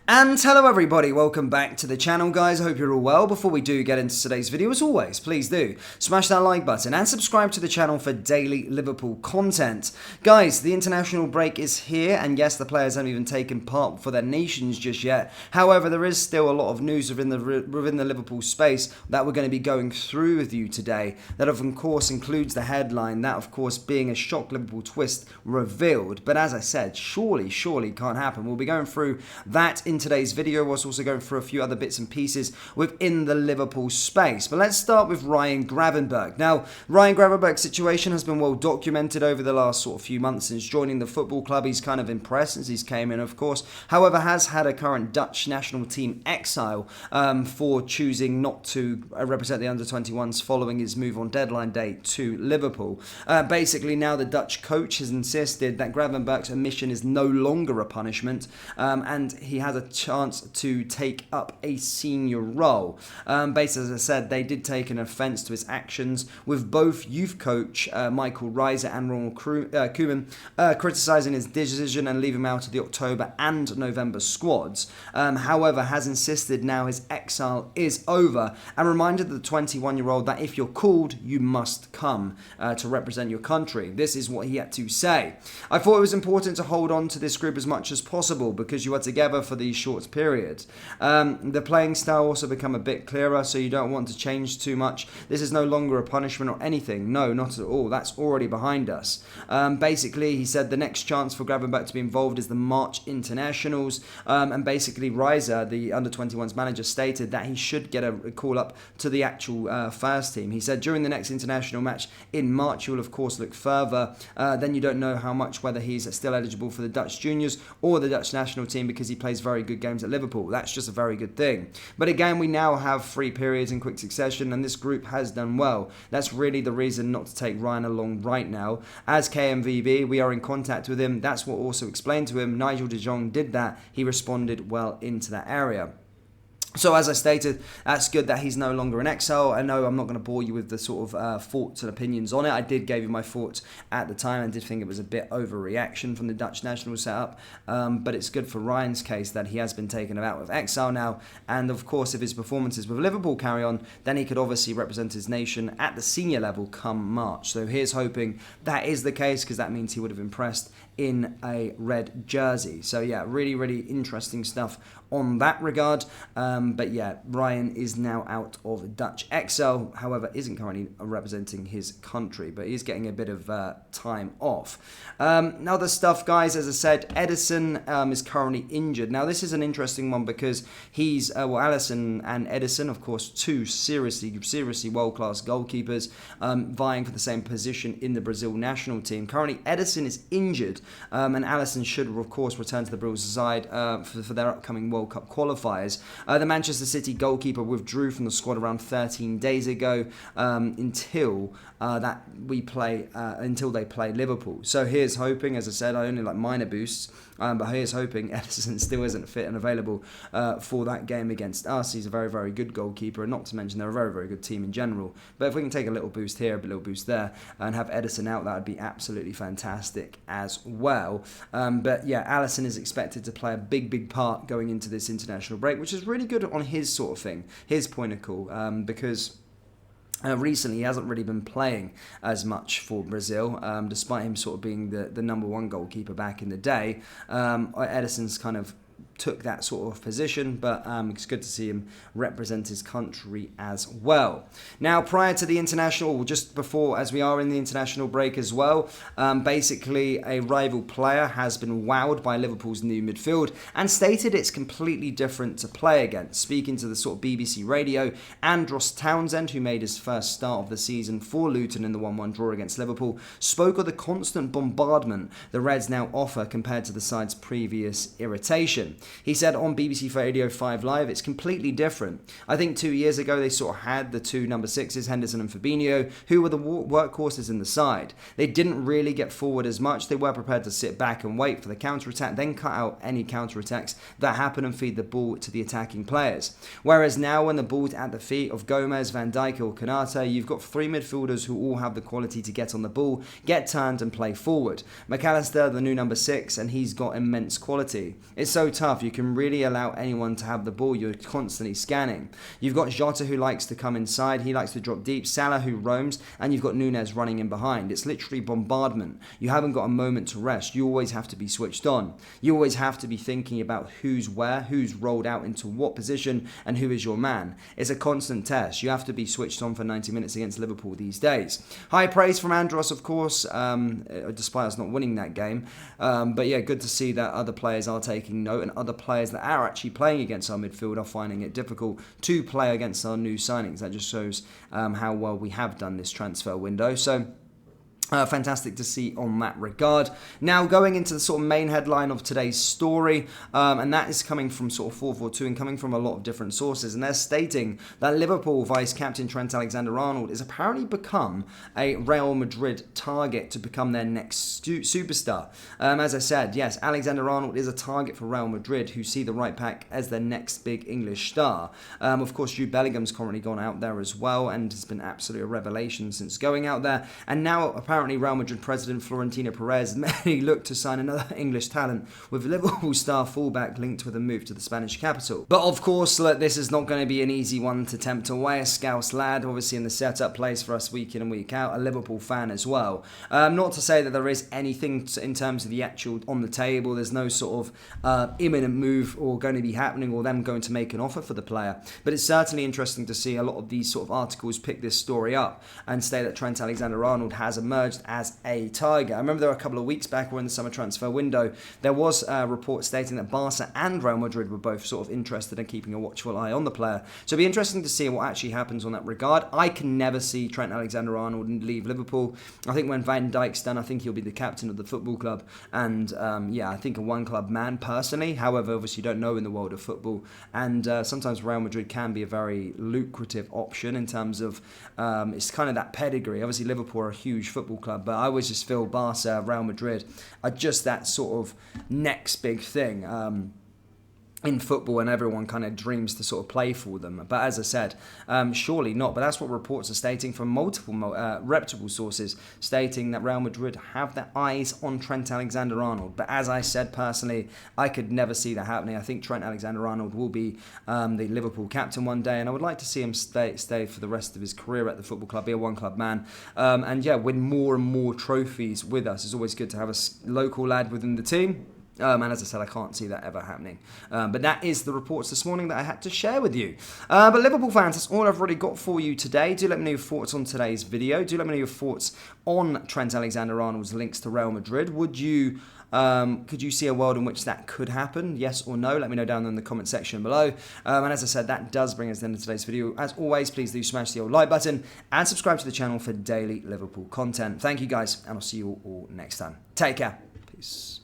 And hello everybody, welcome back to the channel guys, I hope you're all well. Before we do get into today's video, as always, please do smash that like button and subscribe to the channel for daily Liverpool content. Guys, the international break is here, and yes, the players haven't even taken part for their nations just yet. However, there is still a lot of news within the Liverpool space that we're going to be going through with you today. That of course includes the headline, that of course being a shock Liverpool twist revealed. But as I said, surely can't happen. We'll be going through that in today's video, whilst also going through a few other bits and pieces within the Liverpool space. But let's start with Ryan Gravenberch. Now, Ryan Gravenberch's situation has been well documented over the last sort of few months since joining the football club. He's kind of impressed since he's came in, of course. However, has had a current Dutch national team exile for choosing not to represent the under-21s following his move on deadline day to Liverpool. Basically, now the Dutch coach has insisted that Gravenberch's omission is no longer a punishment, and he has a chance to take up a senior role. Basically, as I said, they did take an offence to his actions, with both youth coach Michael Reiser and Ronald Koeman criticising his decision and leaving him out of the October and November squads. However, has insisted now his exile is over and reminded the 21-year-old that if you're called, you must come to represent your country. This is what he had to say. I thought it was important to hold on to this group as much as possible because you are together for these short periods. The playing style also become a bit clearer, so you don't want to change too much. This is no longer a punishment or anything. No, not at all. That's already behind us. Basically, he said the next chance for Gravenberch to be involved is the March internationals. And basically, Reiser, the under-21s manager, stated that he should get a call up to the actual first team. He said during the next international match in March, you will of course look further. Then you don't know how much, whether he's still eligible for the Dutch juniors or the Dutch national team, because he plays very good games at Liverpool. That's just a very good thing. But again, we now have 3 periods in quick succession, and this group has done well. That's really the reason not to take Ryan along right now. As KMVB, we are in contact with him. That's what also explained to him. Nigel de Jong did that. He responded well into that area. So as I stated, that's good that he's no longer in exile. I know I'm not going to bore you with the sort of thoughts and opinions on it. I did give you my thoughts at the time. I did think it was a bit overreaction from the Dutch national setup. But it's good for Ryan's case that he has been taken out of exile now. And of course, if his performances with Liverpool carry on, then he could obviously represent his nation at the senior level come March. So here's hoping that is the case, because that means he would have impressed in a red jersey. So yeah, really interesting stuff on that regard. But yeah, Ryan is now out of Dutch exile, however isn't currently representing his country, but he's getting a bit of time off. Now the stuff, guys, as I said, Edison is currently injured. Now this is an interesting one because he's Alisson and Edison, of course, two seriously world-class goalkeepers vying for the same position in the Brazil national team. Currently Edison is injured, and Alisson should of course return to the Brazil side for their upcoming World Cup qualifiers. The Manchester City goalkeeper withdrew from the squad around 13 days ago until they play Liverpool. So here's hoping, as I said, I only like minor boosts, but here's hoping Edison still isn't fit and available for that game against us. He's a very good goalkeeper, and not to mention they're a very good team in general. But if we can take a little boost here, a little boost there, and have Edison out, that would be absolutely fantastic as well. But yeah, Alisson is expected to play a big part going into this international break, which is really good on his sort of thing, his point of call, because recently he hasn't really been playing as much for Brazil, despite him sort of being the number 1 goalkeeper back in the day. Edison's kind of took that sort of position, but it's good to see him represent his country as well. Now, prior to the international, just before, as we are in the international break as well, basically a rival player has been wowed by Liverpool's new midfield and stated it's completely different to play against. Speaking to the sort of BBC radio, Andros Townsend, who made his first start of the season for Luton in the 1-1 draw against Liverpool, spoke of the constant bombardment the Reds now offer compared to the side's previous irritation. He said on BBC Radio 5 Live, it's completely different. I think 2 years ago they sort of had the 2 number 6s, Henderson and Fabinho, who were the workhorses in the side. They didn't really get forward as much. They were prepared to sit back and wait for the counter-attack, then cut out any counter-attacks that happen and feed the ball to the attacking players. Whereas now when the ball's at the feet of Gomez, Van Dijk or Konate, you've got 3 midfielders who all have the quality to get on the ball, get turned and play forward. McAllister, the new number 6, and he's got immense quality. It's so tough tough. You can really allow anyone to have the ball. You're constantly scanning. You've got Jota, who likes to come inside. He likes to drop deep. Salah, who roams. And you've got Nunez running in behind. It's literally bombardment. You haven't got a moment to rest. You always have to be switched on. You always have to be thinking about who's where, who's rolled out into what position, and who is your man. It's a constant test. You have to be switched on for 90 minutes against Liverpool these days. High praise from Andros, of course, despite us not winning that game. But yeah, good to see that other players are taking note, and other players that are actually playing against our midfield are finding it difficult to play against our new signings. That just shows how well we have done this transfer window. So fantastic to see on that regard. Now going into the sort of main headline of today's story, and that is coming from sort of 442 and coming from a lot of different sources, and they're stating that Liverpool vice-captain Trent Alexander-Arnold is apparently become a Real Madrid target to become their next superstar. As I said, yes, Alexander-Arnold is a target for Real Madrid, who see the right back as their next big English star. Of course, Jude Bellingham's currently gone out there as well and has been absolutely a revelation since going out there, and now apparently Real Madrid president Florentino Perez may look to sign another English talent, with Liverpool star fullback linked with a move to the Spanish capital. But of course, look, this is not going to be an easy one to tempt away. A Scouse lad, obviously in the setup, plays for us week in and week out, a Liverpool fan as well. Not to say that there is anything in terms of the actual on the table. There's no sort of imminent move or going to be happening, or them going to make an offer for the player. But it's certainly interesting to see a lot of these sort of articles pick this story up and say that Trent Alexander-Arnold has emerged as a target. I remember there were a couple of weeks back, or in the summer transfer window, there was a report stating that Barca and Real Madrid were both sort of interested in keeping a watchful eye on the player. So it'll be interesting to see what actually happens on that regard. I can never see Trent Alexander-Arnold leave Liverpool. I think when Van Dijk's done, I think he'll be the captain of the football club. And yeah, I think a one-club man personally. However, obviously you don't know in the world of football. And sometimes Real Madrid can be a very lucrative option in terms of it's kind of that pedigree. Obviously Liverpool are a huge football club, but I always just feel Barca, Real Madrid are just that sort of next big thing in football, and everyone kind of dreams to sort of play for them. But as I said, surely not. But that's what reports are stating from multiple reputable sources, stating that Real Madrid have their eyes on Trent Alexander-Arnold. But as I said personally, I could never see that happening. I think Trent Alexander-Arnold will be the Liverpool captain one day, and I would like to see him stay for the rest of his career at the football club, be a one-club man, and yeah, win more and more trophies with us. It's always good to have a local lad within the team. And as I said, I can't see that ever happening. But that is the reports this morning that I had to share with you. But Liverpool fans, that's all I've really got for you today. Do let me know your thoughts on today's video. Do let me know your thoughts on Trent Alexander-Arnold's links to Real Madrid. Could you see a world in which that could happen? Yes or no? Let me know down in the comment section below. And as I said, that does bring us to the end of today's video. As always, please do smash the old like button and subscribe to the channel for daily Liverpool content. Thank you guys, and I'll see you all next time. Take care. Peace.